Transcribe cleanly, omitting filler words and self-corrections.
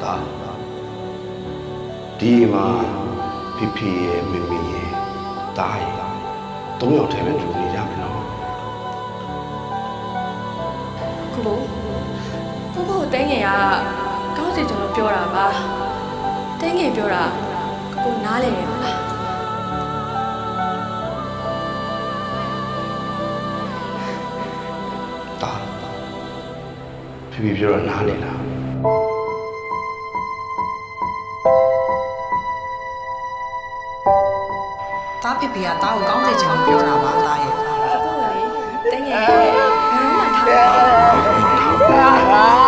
ဒါဒီမှာဖိဖိရဲ့မမီရဲ့တားရဲ့၃ယောက်ထဲပဲလူနေကြမယ်နော်ကိုတင်းငယ်ကကောင်းစီကျွန်တော်ပြောတာပါတင်းငယ်ပြောတာကိုနားလေတယ်မလားဒါဖိဖိပြောတော့နားလေလားတားဖေဖေကတားကိုကောင်းစေချင်လို့ပြောတာပါတားရဲ့ကိုလေတင်းငယ်ဘယ်တော့မှထား